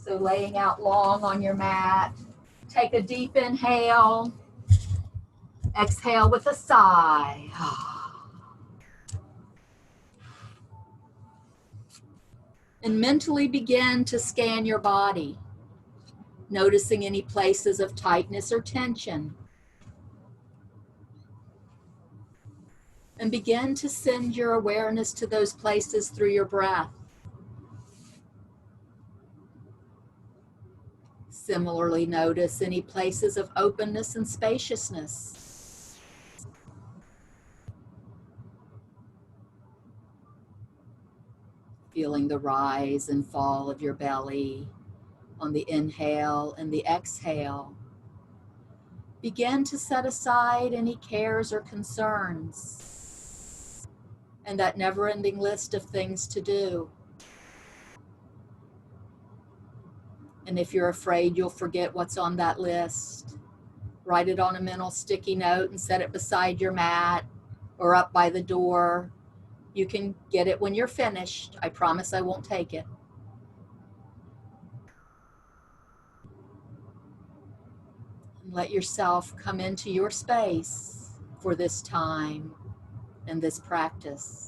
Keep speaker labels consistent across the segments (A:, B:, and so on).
A: So laying out long on your mat, take a deep inhale, exhale with a sigh. And mentally begin to scan your body, noticing any places of tightness or tension. And begin to send your awareness to those places through your breath. Similarly, notice any places of openness and spaciousness. Feeling the rise and fall of your belly on the inhale and the exhale. Begin to set aside any cares or concerns and that never-ending list of things to do. And if you're afraid you'll forget what's on that list, write it on a mental sticky note and set it beside your mat or up by the door. You can get it when you're finished. I promise I won't take it. And let yourself come into your space for this time and this practice.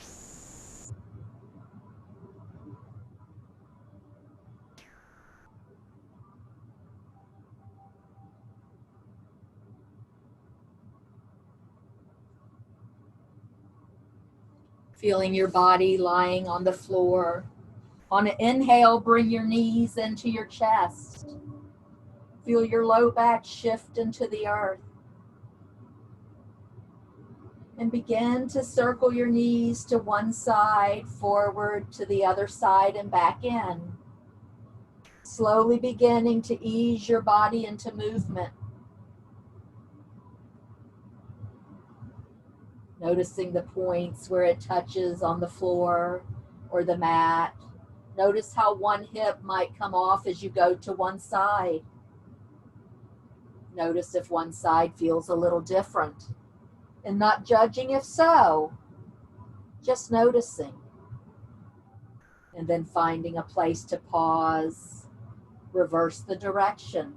A: Feeling your body lying on the floor. On an inhale, bring your knees into your chest. Feel your low back shift into the earth. And begin to circle your knees to one side, forward, to the other side, and back in. Slowly beginning to ease your body into movement. Noticing the points where it touches on the floor or the mat. Notice how one hip might come off as you go to one side. Notice if one side feels a little different. And not judging if so, just noticing. And then finding a place to pause, reverse the direction.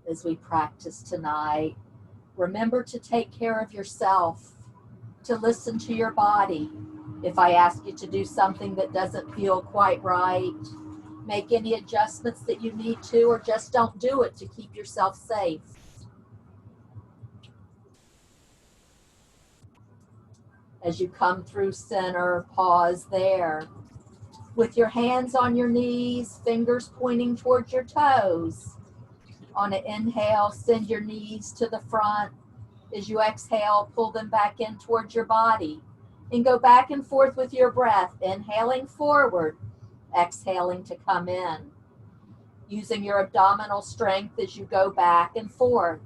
A: As we practice tonight, remember to take care of yourself, to listen to your body. If I ask you to do something that doesn't feel quite right, make any adjustments that you need to, or just don't do it to keep yourself safe. As you come through center, pause there. With your hands on your knees, fingers pointing towards your toes. On an inhale, send your knees to the front. As you exhale, pull them back in towards your body. And go back and forth with your breath, inhaling forward, exhaling to come in. Using your abdominal strength as you go back and forth.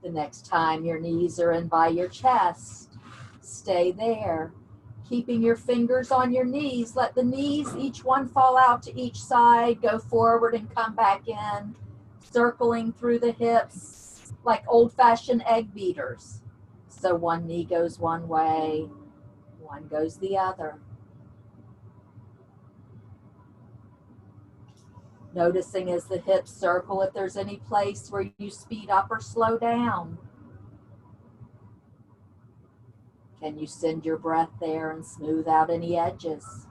A: The next time your knees are in by your chest, stay there. Keeping your fingers on your knees, let the knees, each one fall out to each side, go forward and come back in, circling through the hips like old-fashioned egg beaters. So one knee goes one way, one goes the other. Noticing as the hips circle if there's any place where you speed up or slow down. Can you send your breath there and smooth out any edges?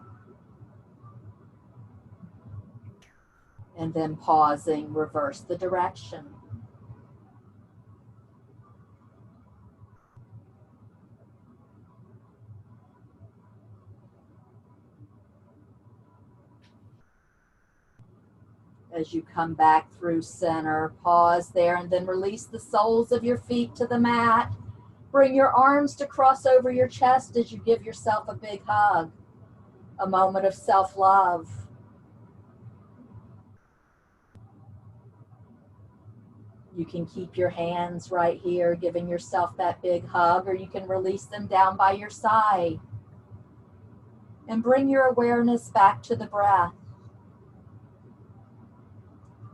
A: And then pausing, reverse the direction. As you come back through center, pause there and then release the soles of your feet to the mat. Bring your arms to cross over your chest as you give yourself a big hug. A moment of self-love. You can keep your hands right here, giving yourself that big hug, or you can release them down by your side. And bring your awareness back to the breath.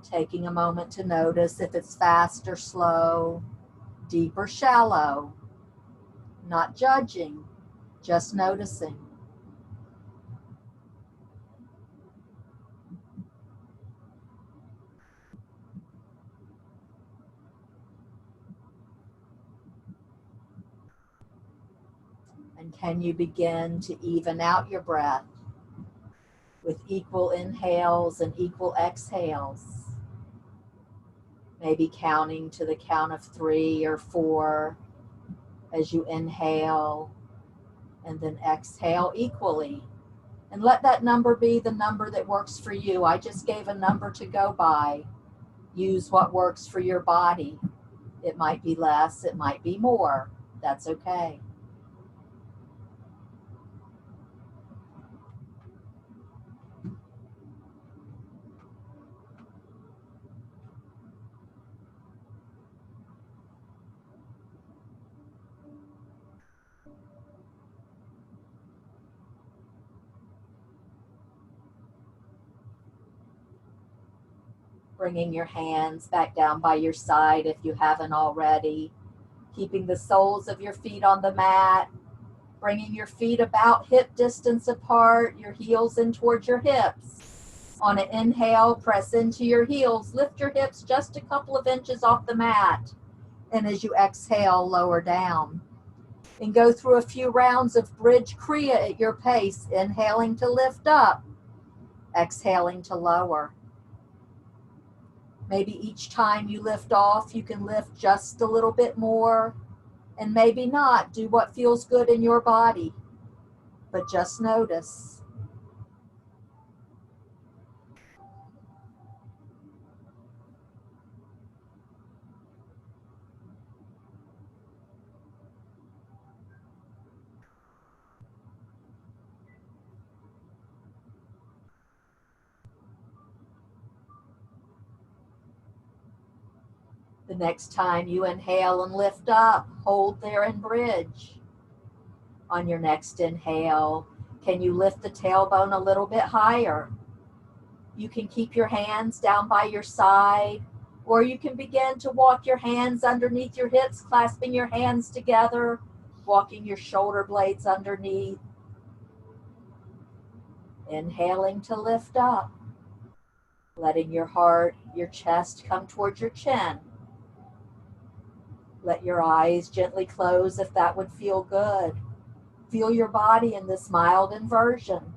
A: Taking a moment to notice if it's fast or slow, deep or shallow. Not judging, just noticing. And can you begin to even out your breath with equal inhales and equal exhales? Maybe counting to the count of 3 or 4 as you inhale and then exhale equally. And let that number be the number that works for you. I just gave a number to go by. Use what works for your body. It might be less, it might be more. That's okay. Bringing your hands back down by your side if you haven't already. Keeping the soles of your feet on the mat. Bringing your feet about hip distance apart, your heels in towards your hips. On an inhale, press into your heels. Lift your hips just a couple of inches off the mat. And as you exhale, lower down. And go through a few rounds of bridge kriya at your pace. Inhaling to lift up. Exhaling to lower. Maybe each time you lift off, you can lift just a little bit more, and maybe not. Do what feels good in your body, but just notice. The next time you inhale and lift up, hold there and bridge. On your next inhale, can you lift the tailbone a little bit higher? You can keep your hands down by your side, or you can begin to walk your hands underneath your hips, clasping your hands together, walking your shoulder blades underneath. Inhaling to lift up, letting your heart, your chest come towards your chin. Let your eyes gently close if that would feel good. Feel your body in this mild inversion.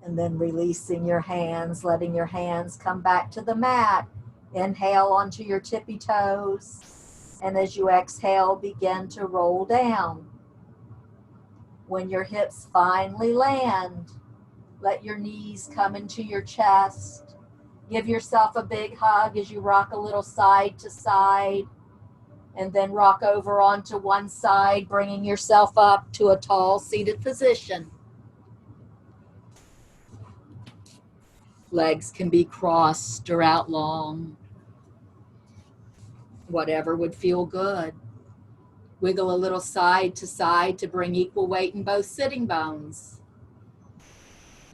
A: And then releasing your hands, letting your hands come back to the mat. Inhale onto your tippy toes. And as you exhale, begin to roll down. When your hips finally land, let your knees come into your chest. Give yourself a big hug as you rock a little side to side. And then rock over onto one side, bringing yourself up to a tall seated position. Legs can be crossed or out long. Whatever would feel good. Wiggle a little side to side to bring equal weight in both sitting bones.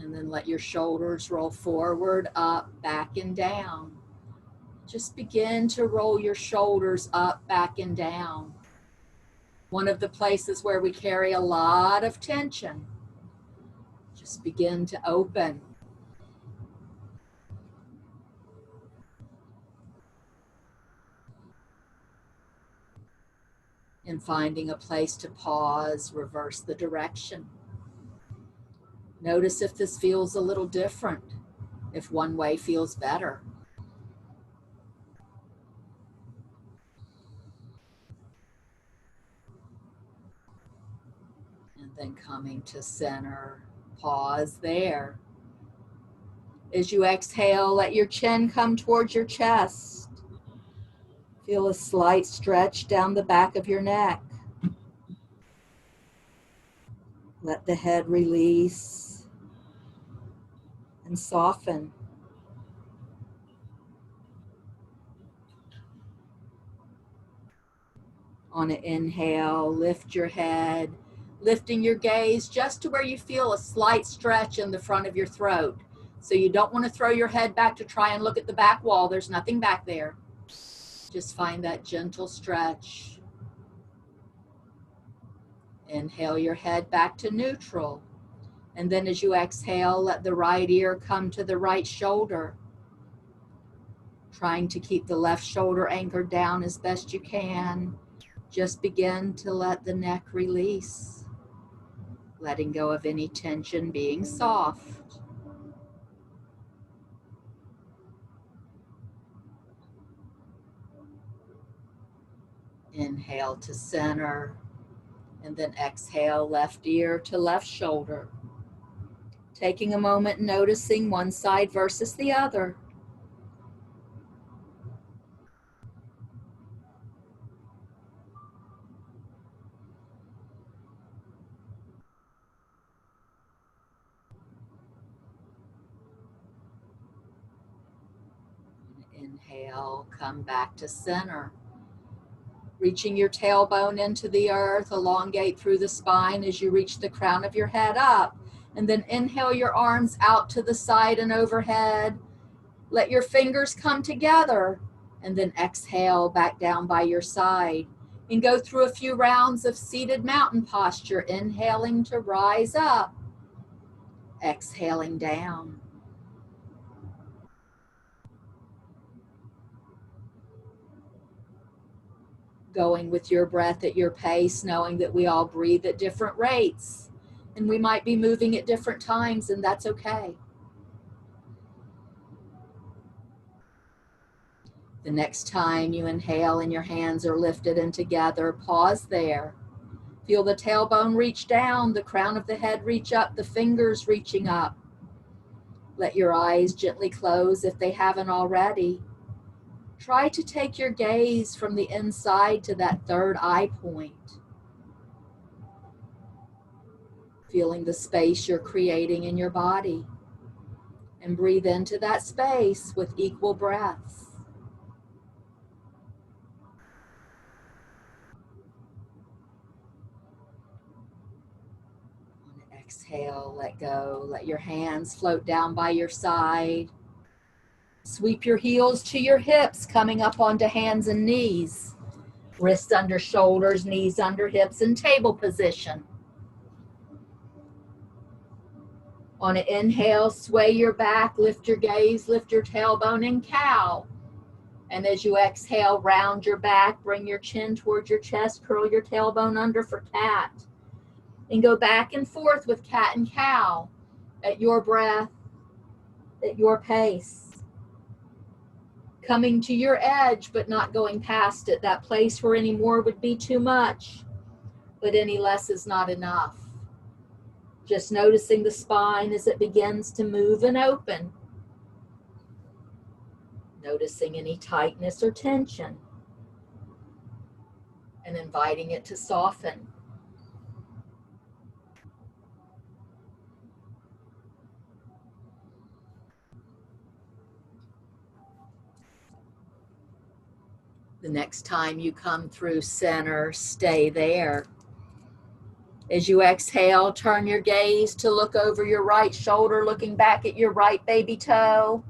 A: And then let your shoulders roll forward, up, back, and down. Just begin to roll your shoulders up, back, and down. One of the places where we carry a lot of tension. Just begin to open. And finding a place to pause, reverse the direction. Notice if this feels a little different, if one way feels better. And then coming to center, pause there. As you exhale, let your chin come towards your chest. Feel a slight stretch down the back of your neck. Let the head release. and soften. On an inhale, lift your head, lifting your gaze just to where you feel a slight stretch in the front of your throat. So you don't want to throw your head back to try and look at the back wall. There's nothing back there. Just find that gentle stretch. Inhale your head back to neutral. And then as you exhale, let the right ear come to the right shoulder. Trying to keep the left shoulder anchored down as best you can. Just begin to let the neck release. Letting go of any tension, being soft. Inhale to center, and then exhale left ear to left shoulder. Taking a moment noticing one side versus the other. Inhale, come back to center. Reaching your tailbone into the earth, elongate through the spine as you reach the crown of your head up. And then inhale your arms out to the side and overhead. Let your fingers come together. And then exhale back down by your side. And go through a few rounds of seated mountain posture, inhaling to rise up. Exhaling down. Going with your breath at your pace, knowing that we all breathe at different rates. And we might be moving at different times, and that's okay. The next time you inhale and your hands are lifted and together, pause there. Feel the tailbone reach down, the crown of the head reach up, the fingers reaching up. Let your eyes gently close if they haven't already. Try to take your gaze from the inside to that third eye point. Feeling the space you're creating in your body. And breathe into that space with equal breaths. Exhale, let go. Let your hands float down by your side. Sweep your heels to your hips, coming up onto hands and knees. Wrists under shoulders, knees under hips in table position. On an inhale, sway your back, lift your gaze, lift your tailbone in cow. And as you exhale, round your back, bring your chin towards your chest, curl your tailbone under for cat. And go back and forth with cat and cow at your breath, at your pace. Coming to your edge, but not going past it. That place where any more would be too much, but any less is not enough. Just noticing the spine as it begins to move and open. Noticing any tightness or tension. And inviting it to soften. The next time you come through center, stay there. As you exhale, turn your gaze to look over your right shoulder, looking back at your right baby toe.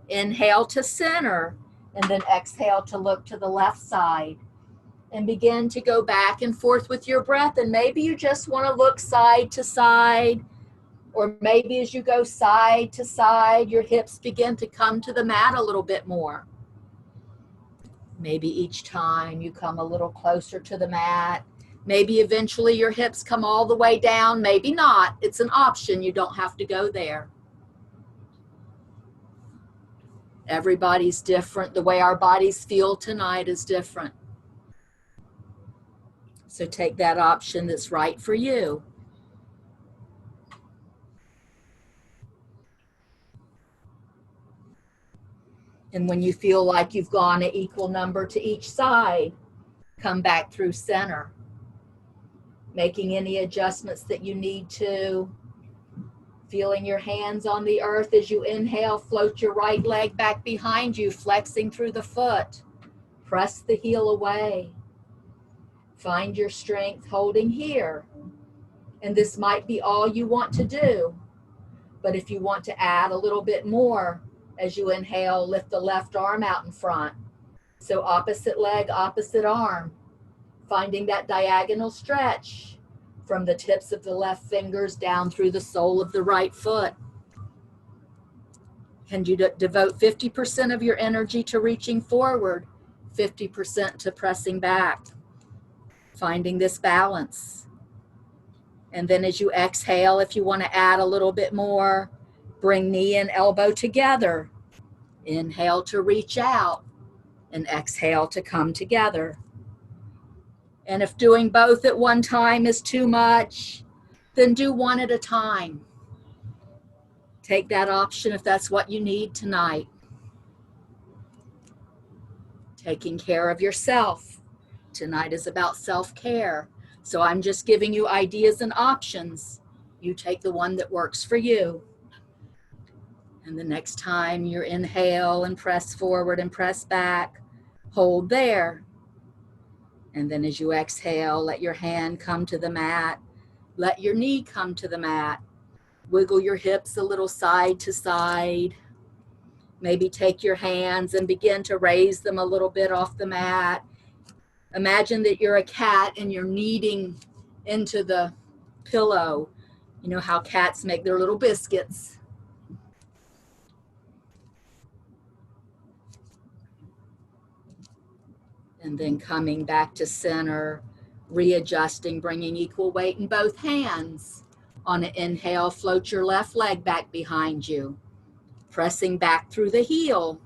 A: Inhale to center, and then exhale to look to the left side. And begin to go back and forth with your breath. And maybe you just want to look side to side, or maybe as you go side to side, your hips begin to come to the mat a little bit more. Maybe each time you come a little closer to the mat. Maybe eventually your hips come all the way down, maybe not. It's an option, you don't have to go there. Everybody's different. The way our bodies feel tonight is different. So take that option that's right for you. And when you feel like you've gone an equal number to each side, come back through center. Making any adjustments that you need to. Feeling your hands on the earth as you inhale, float your right leg back behind you, flexing through the foot. Press the heel away. Find your strength holding here. And this might be all you want to do. But if you want to add a little bit more, as you inhale, lift the left arm out in front. So opposite leg, opposite arm. Finding that diagonal stretch from the tips of the left fingers down through the sole of the right foot. And you devote 50% of your energy to reaching forward, 50% to pressing back. Finding this balance. And then as you exhale, if you want to add a little bit more, bring knee and elbow together. Inhale to reach out and exhale to come together. And if doing both at one time is too much, then do one at a time. Take that option if that's what you need tonight. Taking care of yourself. Tonight is about self-care. So I'm just giving you ideas and options. You take the one that works for you. And the next time you inhale and press forward and press back, hold there. And then as you exhale, let your hand come to the mat. Let your knee come to the mat. Wiggle your hips a little side to side. Maybe take your hands and begin to raise them a little bit off the mat. Imagine that you're a cat and you're kneading into the pillow. You know how cats make their little biscuits. And then coming back to center, readjusting, bringing equal weight in both hands. On an inhale, float your left leg back behind you, pressing back through the heel.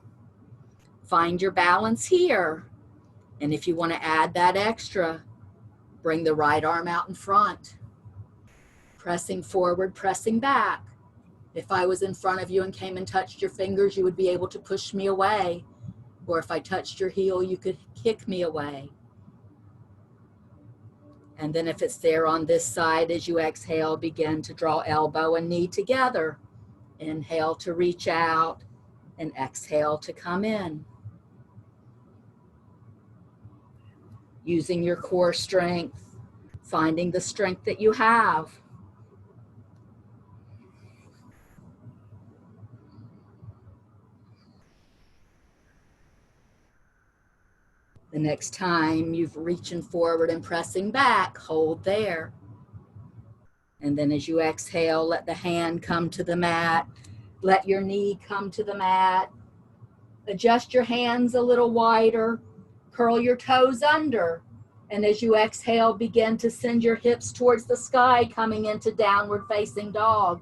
A: Find your balance here. And if you want to add that extra, bring the right arm out in front. Pressing forward, pressing back. If I was in front of you and came and touched your fingers, you would be able to push me away. Or if I touched your heel, you could kick me away. And then if it's there on this side, as you exhale, begin to draw elbow and knee together. Inhale to reach out and exhale to come in. Using your core strength, finding the strength that you have. The next time you've reaching forward and pressing back, hold there. And then as you exhale, let the hand come to the mat. Let your knee come to the mat. Adjust your hands a little wider. Curl your toes under. And as you exhale, begin to send your hips towards the sky, coming into downward facing dog.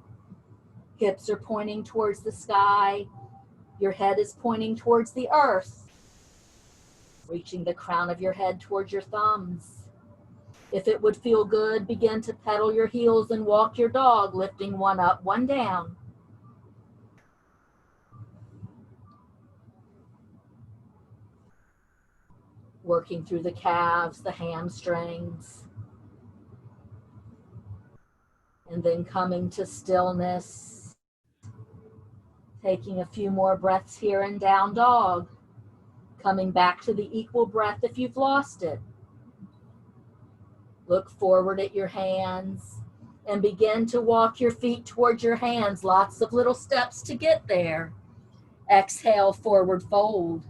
A: Hips are pointing towards the sky. Your head is pointing towards the earth. Reaching the crown of your head towards your thumbs. If it would feel good, begin to pedal your heels and walk your dog, lifting one up, one down. Working through the calves, the hamstrings. And then coming to stillness. Taking a few more breaths here in down dog. Coming back to the equal breath if you've lost it. Look forward at your hands and begin to walk your feet towards your hands. Lots of little steps to get there. Exhale, forward fold.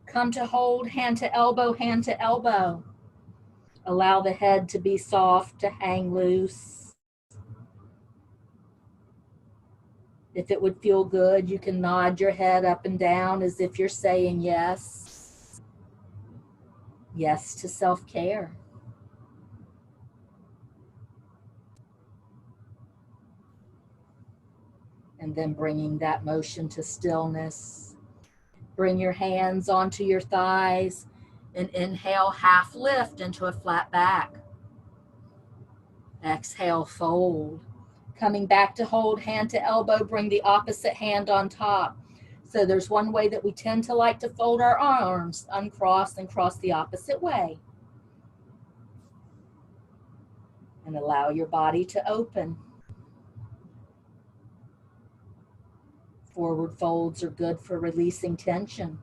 A: Come to hold, hand to elbow, hand to elbow. Allow the head to be soft, to hang loose. If it would feel good, you can nod your head up and down as if you're saying yes. Yes to self-care. And then bringing that motion to stillness. Bring your hands onto your thighs and inhale, half lift into a flat back. Exhale, fold. Coming back to hold, hand to elbow, bring the opposite hand on top. So there's one way that we tend to like to fold our arms, uncross and cross the opposite way. And allow your body to open. Forward folds are good for releasing tension.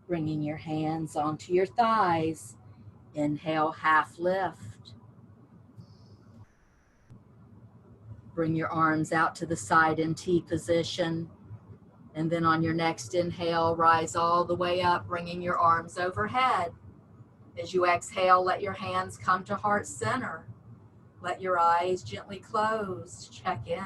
A: Bringing your hands onto your thighs. Inhale, half lift. Bring your arms out to the side in T position. And then on your next inhale, rise all the way up, bringing your arms overhead. As you exhale, let your hands come to heart center. Let your eyes gently close. Check in.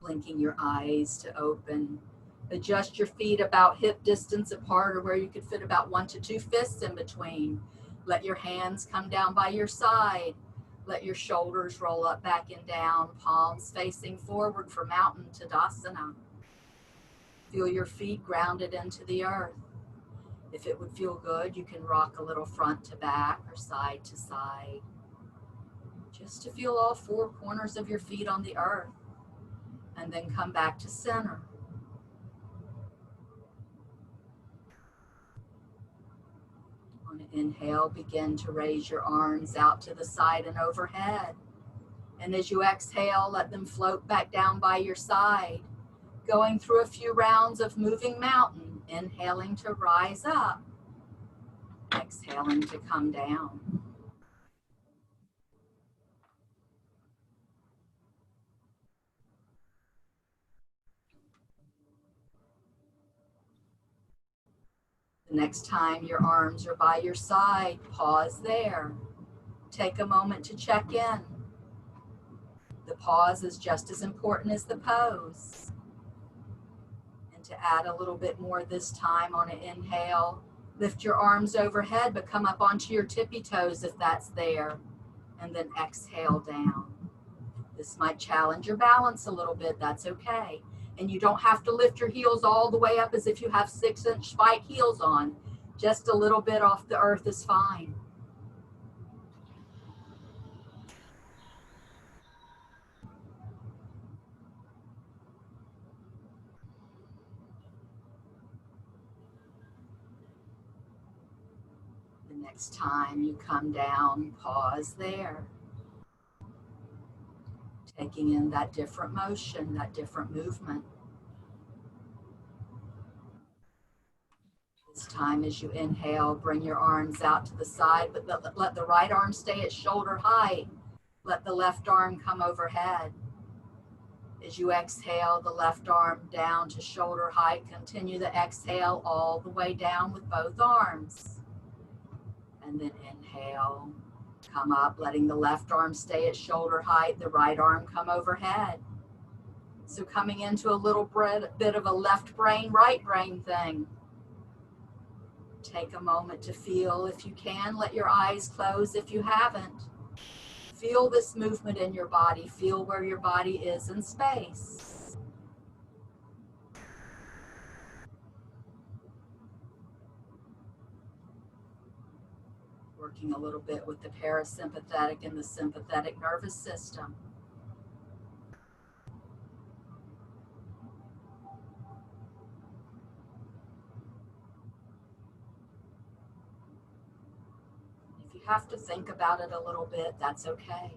A: Blinking your eyes to open. Adjust your feet about hip distance apart, or where you could fit about 1 to 2 fists in between. Let your hands come down by your side. Let your shoulders roll up, back, and down, palms facing forward for Mountain Tadasana. Feel your feet grounded into the earth. If it would feel good, you can rock a little front to back or side to side, just to feel all 4 corners of your feet on the earth, and then come back to center. On an inhale, begin to raise your arms out to the side and overhead. And as you exhale, let them float back down by your side, going through a few rounds of moving mountain, inhaling to rise up, exhaling to come down. The next time your arms are by your side, pause there. Take a moment to check in. The pause is just as important as the pose. And to add a little bit more this time, on an inhale, lift your arms overhead, but come up onto your tippy toes if that's there, and then exhale down. This might challenge your balance a little bit, that's okay. And you don't have to lift your heels all the way up as if you have 6-inch spike heels on. Just a little bit off the earth is fine. The next time you come down, pause there. Taking in that different motion, that different movement. This time, as you inhale, bring your arms out to the side, but let the right arm stay at shoulder height. Let the left arm come overhead. As you exhale, the left arm down to shoulder height. Continue the exhale all the way down with both arms. And then inhale, come up, letting the left arm stay at shoulder height, the right arm come overhead. So coming into a little bit of a left brain, right brain thing. Take a moment to feel if you can. Let your eyes close if you haven't. Feel this movement in your body. Feel where your body is in space. Working a little bit with the parasympathetic and the sympathetic nervous system. If you have to think about it a little bit, that's okay.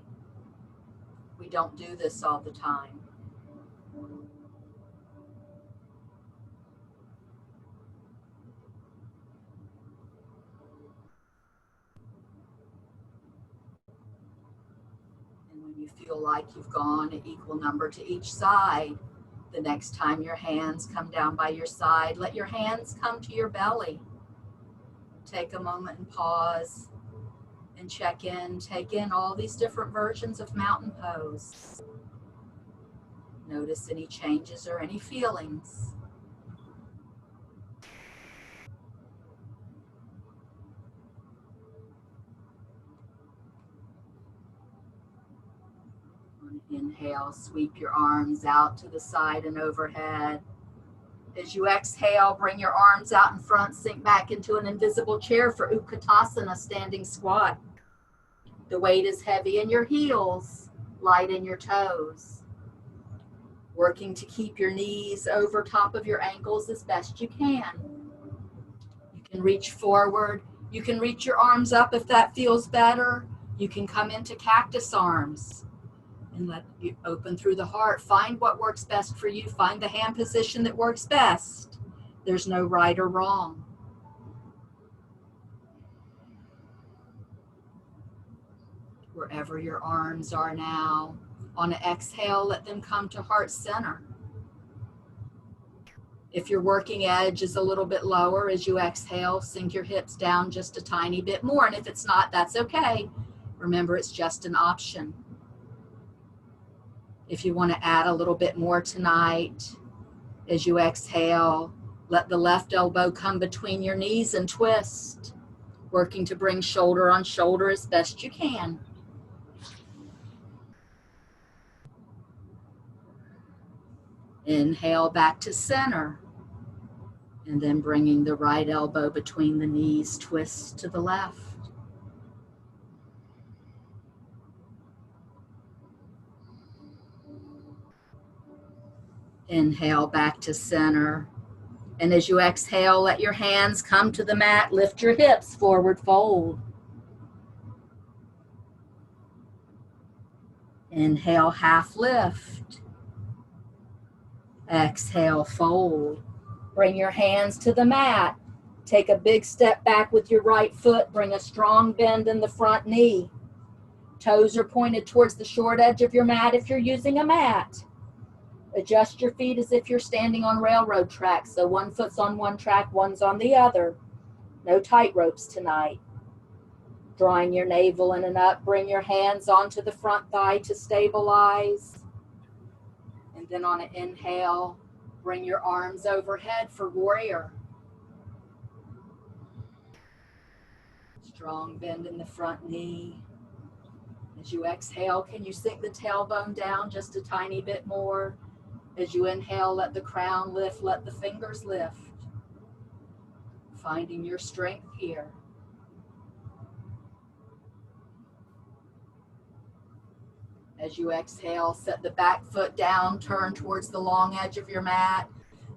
A: We don't do this all the time. And when you feel like you've gone an equal number to each side, the next time your hands come down by your side, let your hands come to your belly. Take a moment and pause and check in. Take in all these different versions of mountain pose. Notice any changes or any feelings. Inhale, sweep your arms out to the side and overhead. As you exhale, bring your arms out in front, sink back into an invisible chair for Utkatasana, standing squat. The weight is heavy in your heels. light in your toes. Working to keep your knees over top of your ankles as best you can. You can reach forward. You can reach your arms up if that feels better. You can come into cactus arms and let you open through the heart. Find what works best for you. Find the hand position that works best. There's no right or wrong. Wherever your arms are now, on an exhale, let them come to heart center. If your working edge is a little bit lower as you exhale, sink your hips down just a tiny bit more. And if it's not, that's okay. Remember, it's just an option. If you want to add a little bit more tonight, as you exhale, let the left elbow come between your knees and twist, working to bring shoulder on shoulder as best you can. Inhale back to center, and then bringing the right elbow between the knees, twist to the left. Inhale back to center. And as you exhale, let your hands come to the mat, lift your hips, forward fold. Inhale, half lift. Exhale, fold. Bring your hands to the mat. Take a big step back with your right foot. Bring a strong bend in the front knee. Toes are pointed towards the short edge of your mat if you're using a mat. Adjust your feet as if you're standing on railroad tracks. So one foot's on one track, one's on the other. No tight ropes tonight. Drawing your navel in and up. Bring your hands onto the front thigh to stabilize. And then on an inhale, bring your arms overhead for warrior. Strong bend in the front knee. As you exhale, can you sink the tailbone down just a tiny bit more? As you inhale, let the crown lift, let the fingers lift. Finding your strength here. As you exhale, set the back foot down, turn towards the long edge of your mat.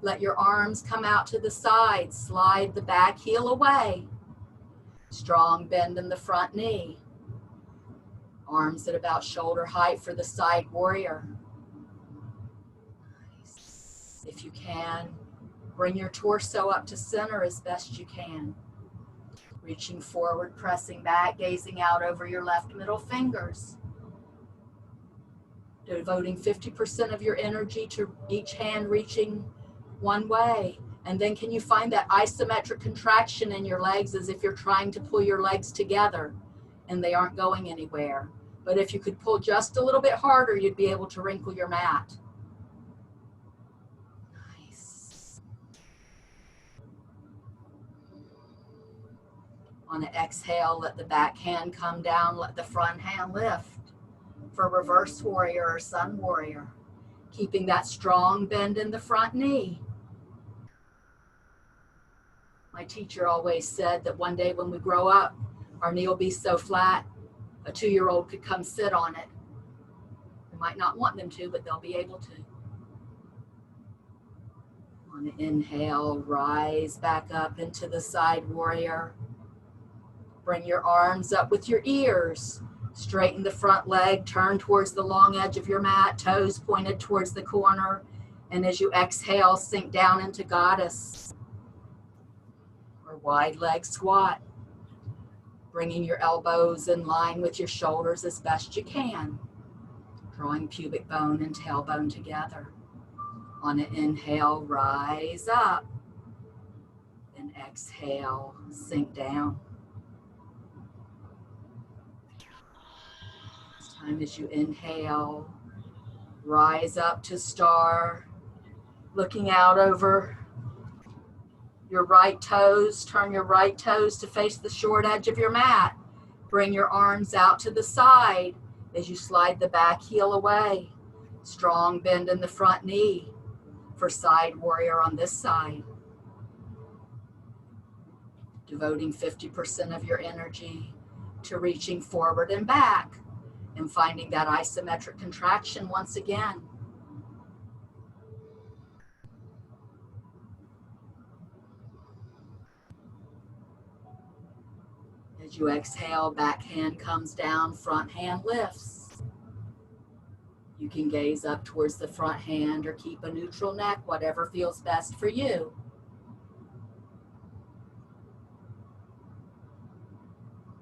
A: Let your arms come out to the side. Slide the back heel away. Strong bend in the front knee. Arms at about shoulder height for the side warrior. Nice. If you can, bring your torso up to center as best you can. Reaching forward, pressing back, gazing out over your left middle fingers. Devoting 50% of your energy to each hand reaching one way. And then can you find that isometric contraction in your legs as if you're trying to pull your legs together and they aren't going anywhere. But if you could pull just a little bit harder, you'd be able to wrinkle your mat. Nice. On an exhale, let the back hand come down, let the front hand lift. For reverse warrior or sun warrior, keeping that strong bend in the front knee. My teacher always said that one day when we grow up, our knee will be so flat, a 2-year-old could come sit on it. They might not want them to, but they'll be able to. On an inhale, rise back up into the side warrior. Bring your arms up with your ears. Straighten the front leg, turn towards the long edge of your mat, toes pointed towards the corner. And as you exhale, sink down into goddess or wide leg squat. Bringing your elbows in line with your shoulders as best you can. Drawing pubic bone and tailbone together. On an inhale, rise up. And exhale, sink down. As you inhale, rise up to star, looking out over your right toes. Turn your right toes to face the short edge of your mat. Bring your arms out to the side as you slide the back heel away. Strong bend in the front knee for side warrior on this side. Devoting 50% of your energy to reaching forward and back. And finding that isometric contraction once again. As you exhale, back hand comes down, front hand lifts. You can gaze up towards the front hand or keep a neutral neck, whatever feels best for you.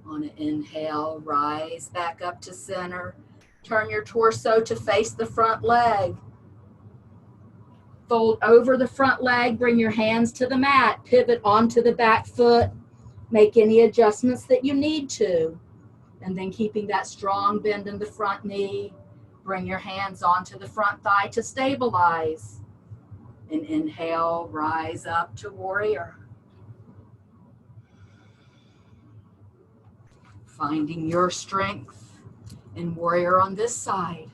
A: On an inhale, rise back up to center. Turn your torso to face the front leg. Fold over the front leg, bring your hands to the mat, pivot onto the back foot, make any adjustments that you need to. And then keeping that strong bend in the front knee, bring your hands onto the front thigh to stabilize. And inhale, rise up to warrior. Finding your strength in warrior on this side.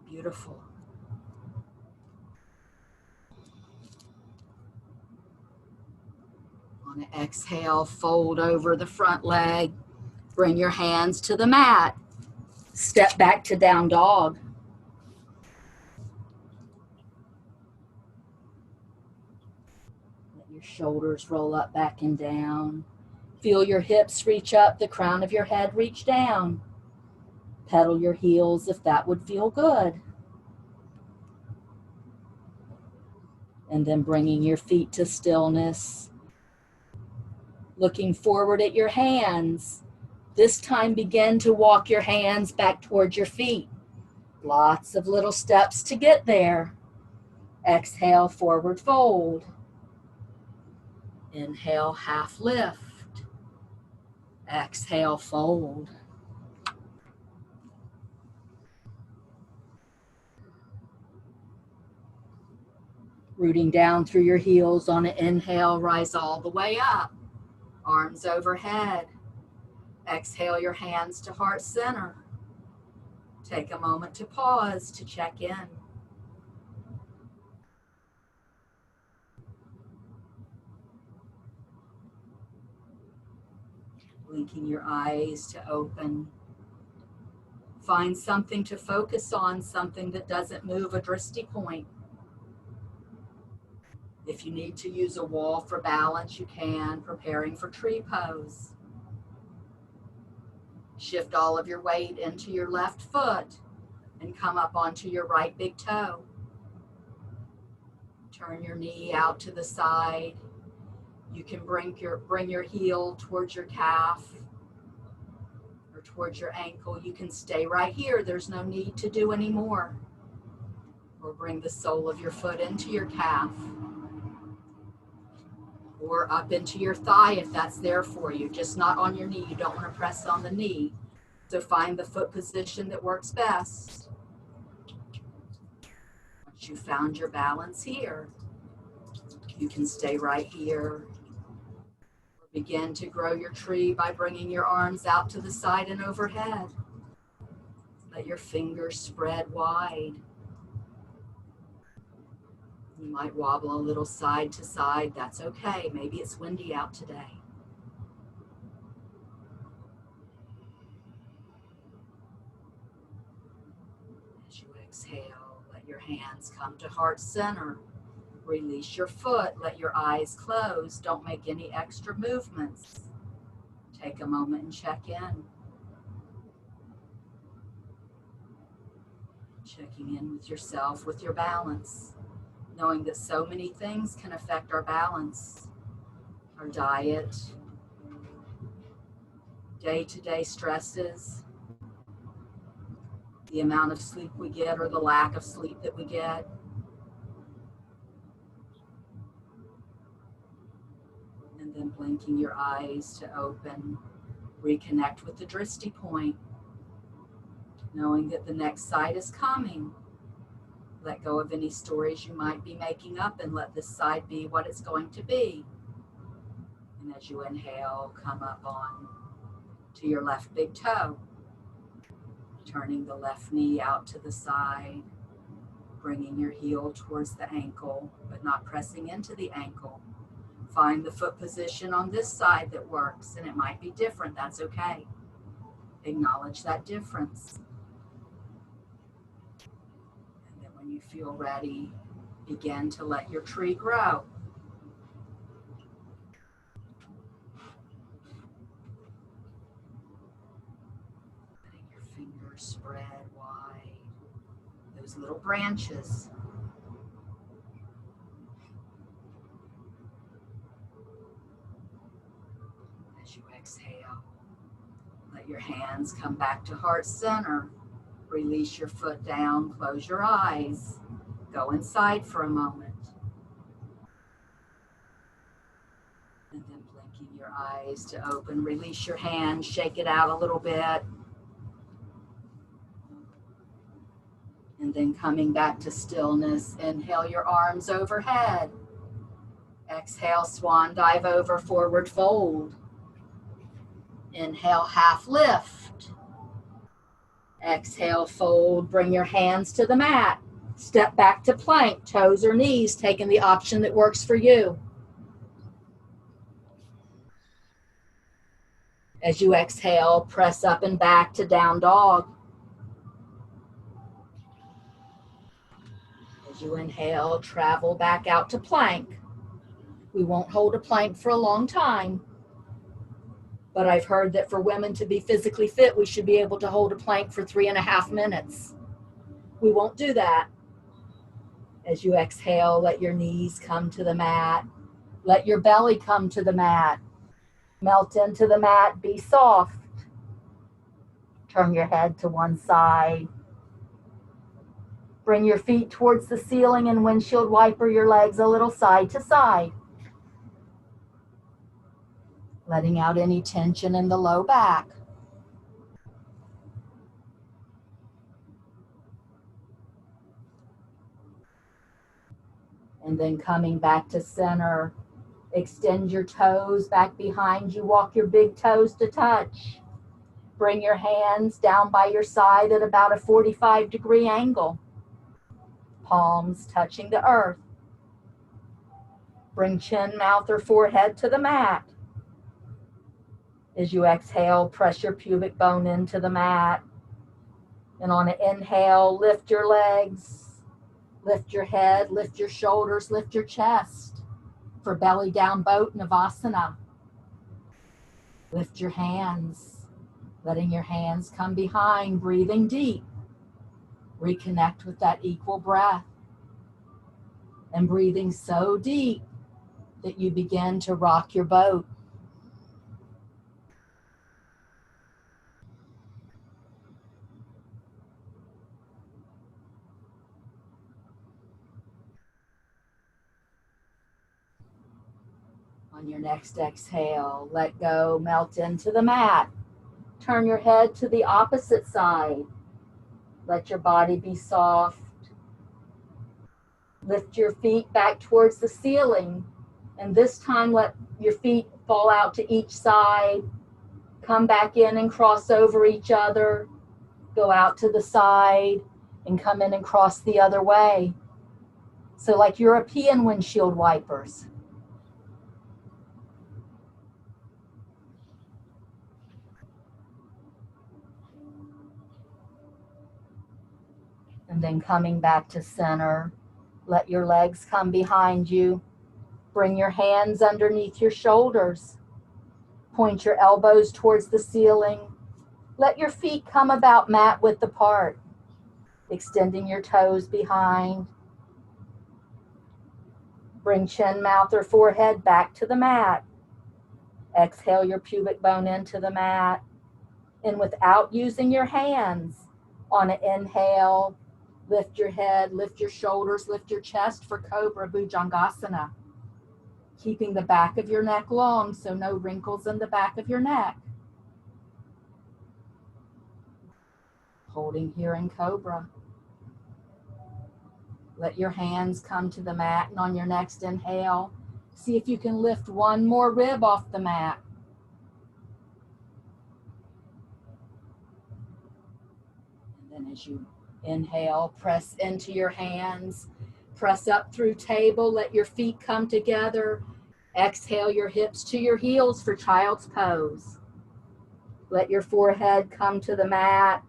A: Beautiful. On an exhale, fold over the front leg. Bring your hands to the mat. Step back to down dog. Let your shoulders roll up, back and down. Feel your hips reach up, the crown of your head reach down. Pedal your heels if that would feel good. And then bringing your feet to stillness. Looking forward at your hands. This time begin to walk your hands back towards your feet. Lots of little steps to get there. Exhale, forward fold. Inhale, half lift. Exhale, fold. Rooting down through your heels on an inhale, rise all the way up. Arms overhead. Exhale your hands to heart center. Take a moment to pause to check in. Blinking your eyes to open. Find something to focus on, something that doesn't move a drishti point. If you need to use a wall for balance, you can, preparing for tree pose. Shift all of your weight into your left foot and come up onto your right big toe. Turn your knee out to the side. You can bring your heel towards your calf or towards your ankle. You can stay right here. There's no need to do any more. Or bring the sole of your foot into your calf. Or up into your thigh if that's there for you, just not on your knee. You don't want to press on the knee. So find the foot position that works best. Once you found your balance here, you can stay right here. Or begin to grow your tree by bringing your arms out to the side and overhead. Let your fingers spread wide. You might wobble a little side to side. That's okay. Maybe it's windy out today. As you exhale, let your hands come to heart center. Release your foot. Let your eyes close. Don't make any extra movements. Take a moment and check in. Checking in with yourself, with your balance. Knowing that so many things can affect our balance. Our diet, day-to-day stresses, the amount of sleep we get or the lack of sleep that we get. And then blinking your eyes to open, reconnect with the drishti point, knowing that the next side is coming. Let go of any stories you might be making up and let this side be what it's going to be. And as you inhale, come up on to your left big toe. Turning the left knee out to the side. Bringing your heel towards the ankle, but not pressing into the ankle. Find the foot position on this side that works, and it might be different. That's okay. Acknowledge that difference. And then when you feel ready, begin to let your tree grow. Letting your fingers spread wide. Those little branches. As you exhale, let your hands come back to heart center. Release your foot down, close your eyes. Go inside for a moment. And then blinking your eyes to open. Release your hand, shake it out a little bit. And then coming back to stillness, inhale your arms overhead. Exhale, swan dive over, forward fold. Inhale, half lift. Exhale, fold, bring your hands to the mat. Step back to plank, toes or knees, taking the option that works for you. As you exhale, press up and back to down dog. As you inhale, travel back out to plank. We won't hold a plank for a long time, but I've heard that for women to be physically fit, we should be able to hold a plank for 3.5 minutes. We won't do that. As you exhale, let your knees come to the mat. Let your belly come to the mat. Melt into the mat, be soft. Turn your head to one side. Bring your feet towards the ceiling and windshield wiper your legs a little side to side. Letting out any tension in the low back. And then coming back to center, extend your toes back behind you. Walk your big toes to touch. Bring your hands down by your side at about a 45-degree angle. Palms touching the earth. Bring chin, mouth, or forehead to the mat. As you exhale, press your pubic bone into the mat. And on an inhale, lift your legs, lift your head, lift your shoulders, lift your chest for belly down boat Navasana. Lift your hands, letting your hands come behind, breathing deep. Reconnect with that equal breath. And breathing so deep that you begin to rock your boat. On your next exhale, let go, melt into the mat. Turn your head to the opposite side. Let your body be soft. Lift your feet back towards the ceiling. And this time let your feet fall out to each side. Come back in and cross over each other. Go out to the side and come in and cross the other way. So like European windshield wipers. And then coming back to center, let your legs come behind you. Bring your hands underneath your shoulders. Point your elbows towards the ceiling. Let your feet come about mat width apart, extending your toes behind. Bring chin, mouth, or forehead back to the mat. Exhale your pubic bone into the mat. And without using your hands, on an inhale, lift your head, lift your shoulders, lift your chest for Cobra Bhujangasana. Keeping the back of your neck long so no wrinkles in the back of your neck. Holding here in Cobra. Let your hands come to the mat, and on your next inhale, see if you can lift one more rib off the mat. And then as you inhale, press into your hands, press up through table, let your feet come together. Exhale your hips to your heels for child's pose. Let your forehead come to the mat,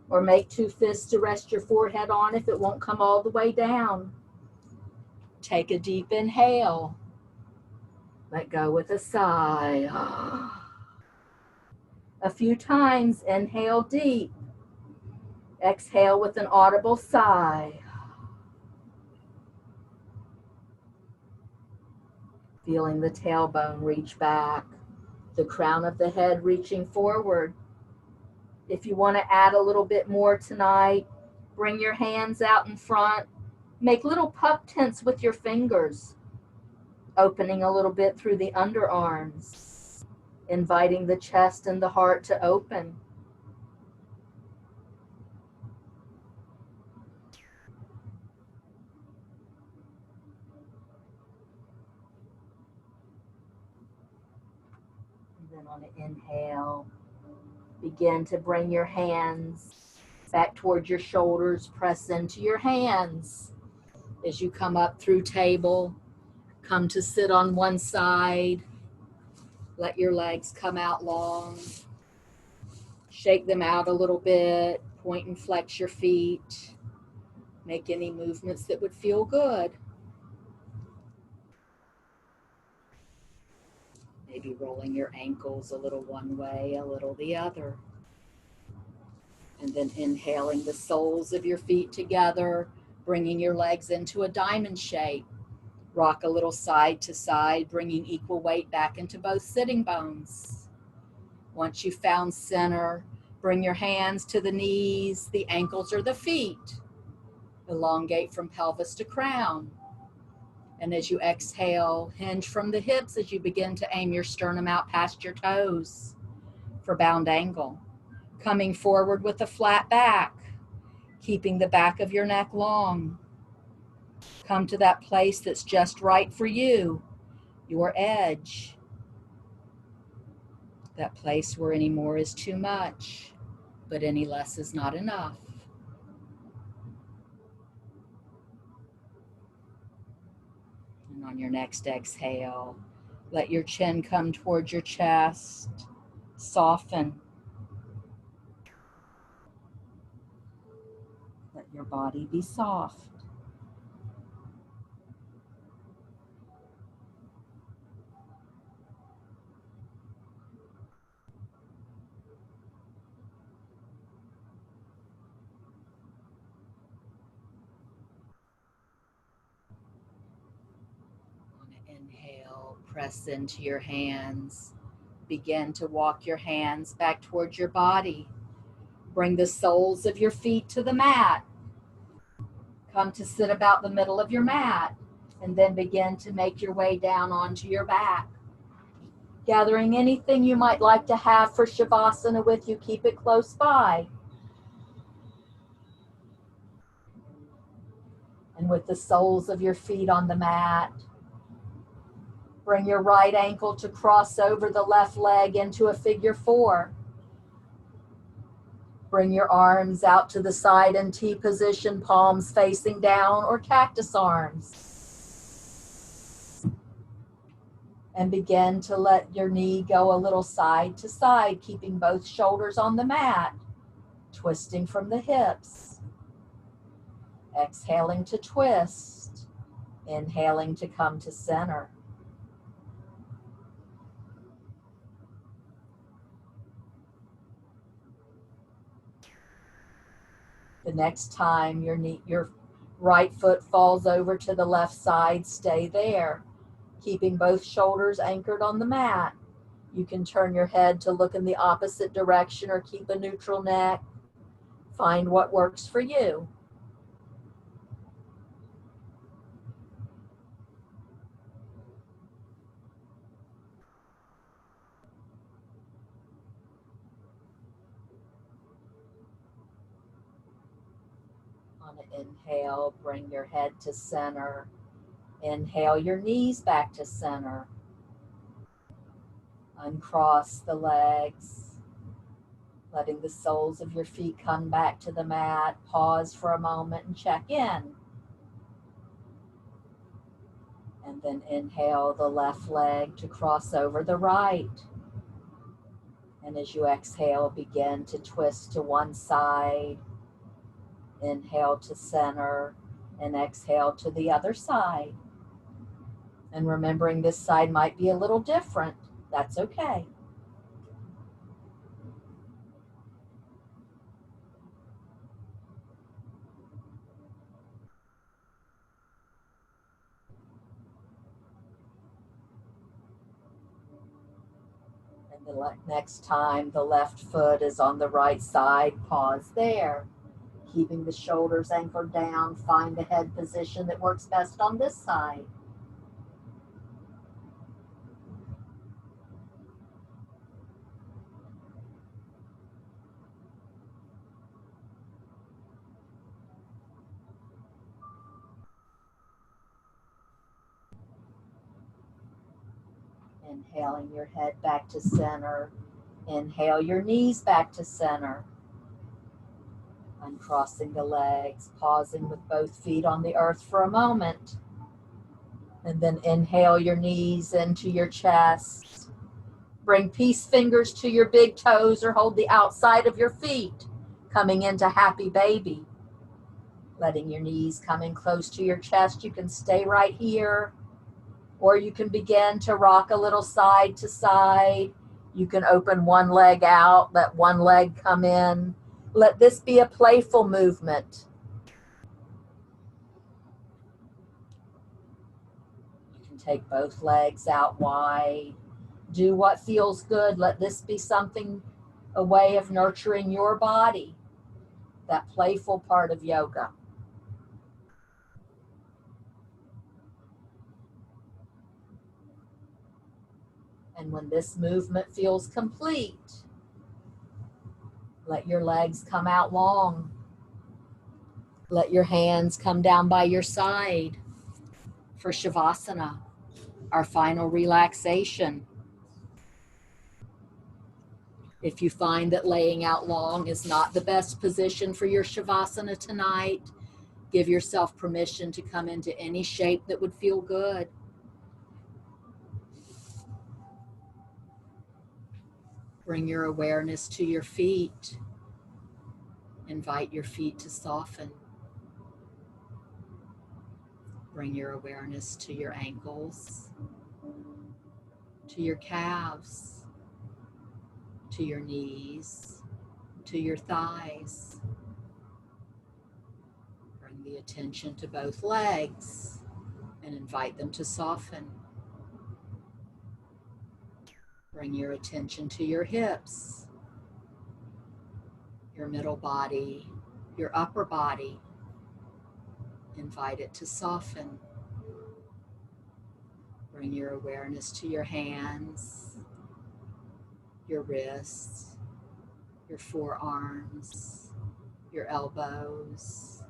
A: or make two fists to rest your forehead on if it won't come all the way down. Take a deep inhale. Let go with a sigh. A few times, inhale deep. Exhale with an audible sigh. Feeling the tailbone reach back, the crown of the head reaching forward. If you want to add a little bit more tonight, bring your hands out in front. Make little pup tents with your fingers, opening a little bit through the underarms, inviting the chest and the heart to open. And then on an inhale, begin to bring your hands back towards your shoulders. Press into your hands as you come up through table. Come to sit on one side. Let your legs come out long. Shake them out a little bit. Point and flex your feet. Make any movements that would feel good. Maybe rolling your ankles a little one way, a little the other. And then inhaling the soles of your feet together, bringing your legs into a diamond shape. Rock a little side to side, bringing equal weight back into both sitting bones. Once you've found center, bring your hands to the knees, the ankles, or the feet. Elongate from pelvis to crown. And as you exhale, hinge from the hips as you begin to aim your sternum out past your toes for bound angle. Coming forward with a flat back, keeping the back of your neck long. Come to that place that's just right for you, your edge. That place where any more is too much, but any less is not enough. And on your next exhale, let your chin come towards your chest. Soften. Let your body be soft. Inhale, press into your hands. Begin to walk your hands back towards your body. Bring the soles of your feet to the mat. Come to sit about the middle of your mat, and then begin to make your way down onto your back. Gathering anything you might like to have for Shavasana with you, keep it close by. And with the soles of your feet on the mat, bring your right ankle to cross over the left leg into a figure 4. Bring your arms out to the side in T position, palms facing down, or cactus arms. And begin to let your knee go a little side to side, keeping both shoulders on the mat, twisting from the hips. Exhaling to twist, inhaling to come to center. The next time your right foot falls over to the left side, stay there, keeping both shoulders anchored on the mat. You can turn your head to look in the opposite direction or keep a neutral neck. Find what works for you. On an inhale, bring your head to center. Inhale your knees back to center. Uncross the legs, letting the soles of your feet come back to the mat. Pause for a moment and check in. And then inhale the left leg to cross over the right. And as you exhale, begin to twist to one side. Inhale to center and exhale to the other side. And remembering this side might be a little different, that's okay. And the next time the left foot is on the right side, pause there. Keeping the shoulders anchored down, find the head position that works best on this side. Inhaling your head back to center. Inhale your knees back to center. Uncrossing the legs, pausing with both feet on the earth for a moment. And then inhale your knees into your chest. Bring peace fingers to your big toes or hold the outside of your feet, coming into happy baby. Letting your knees come in close to your chest. You can stay right here, or you can begin to rock a little side to side. You can open one leg out, let one leg come in. Let this be a playful movement. You can take both legs out wide. Do what feels good. Let this be something, a way of nurturing your body, that playful part of yoga. And when this movement feels complete, let your legs come out long. Let your hands come down by your side for Shavasana, our final relaxation. If you find that laying out long is not the best position for your Shavasana tonight, give yourself permission to come into any shape that would feel good. Bring your awareness to your feet. Invite your feet to soften. Bring your awareness to your ankles, to your calves, to your knees, to your thighs. Bring the attention to both legs and invite them to soften. Bring your attention to your hips, your middle body, your upper body. Invite it to soften. Bring your awareness to your hands, your wrists, your forearms, your elbows,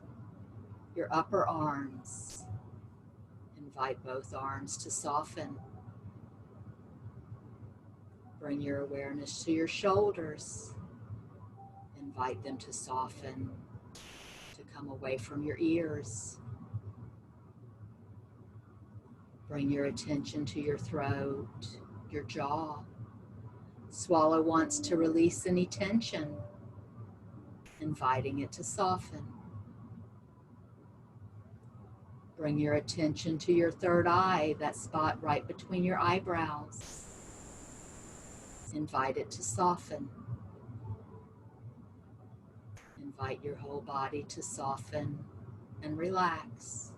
A: your upper arms. Invite both arms to soften. Bring your awareness to your shoulders. Invite them to soften, to come away from your ears. Bring your attention to your throat, your jaw. Swallow once to release any tension, inviting it to soften. Bring your attention to your third eye, that spot right between your eyebrows. Invite it to soften. Invite your whole body to soften and relax.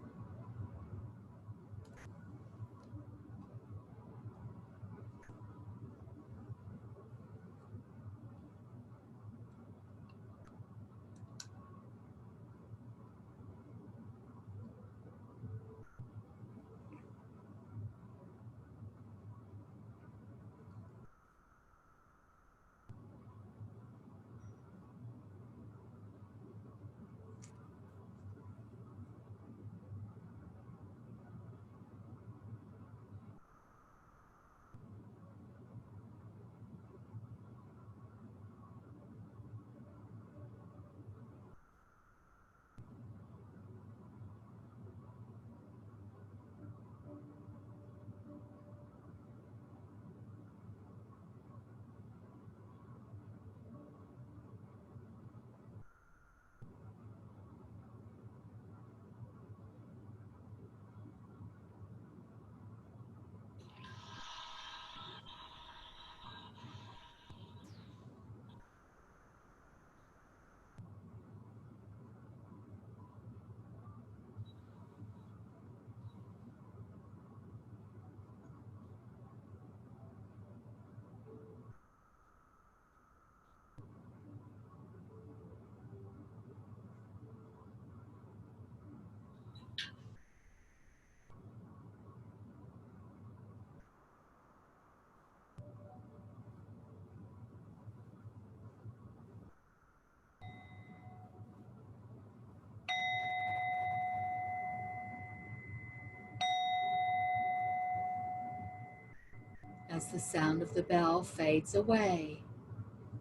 A: As the sound of the bell fades away,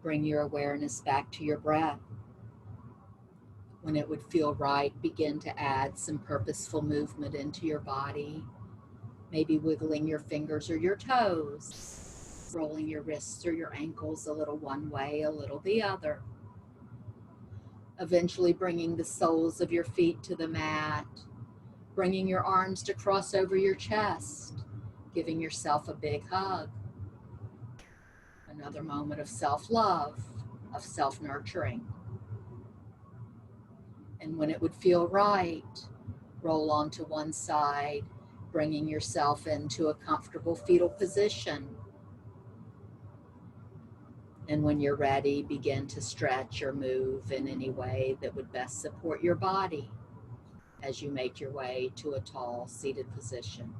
A: bring your awareness back to your breath. When it would feel right, begin to add some purposeful movement into your body, maybe wiggling your fingers or your toes, rolling your wrists or your ankles a little one way, a little the other. Eventually bringing the soles of your feet to the mat, bringing your arms to cross over your chest, giving yourself a big hug. Another moment of self-love, of self-nurturing. And when it would feel right, roll onto one side, bringing yourself into a comfortable fetal position. And when you're ready, begin to stretch or move in any way that would best support your body as you make your way to a tall seated position.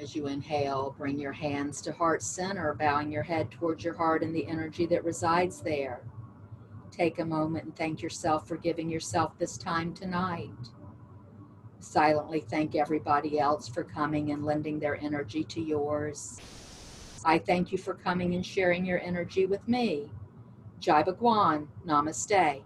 A: As you inhale, bring your hands to heart center, bowing your head towards your heart and the energy that resides there. Take a moment and thank yourself for giving yourself this time tonight. Silently thank everybody else for coming and lending their energy to yours. I thank you for coming and sharing your energy with me. Jai Bhagwan. Namaste.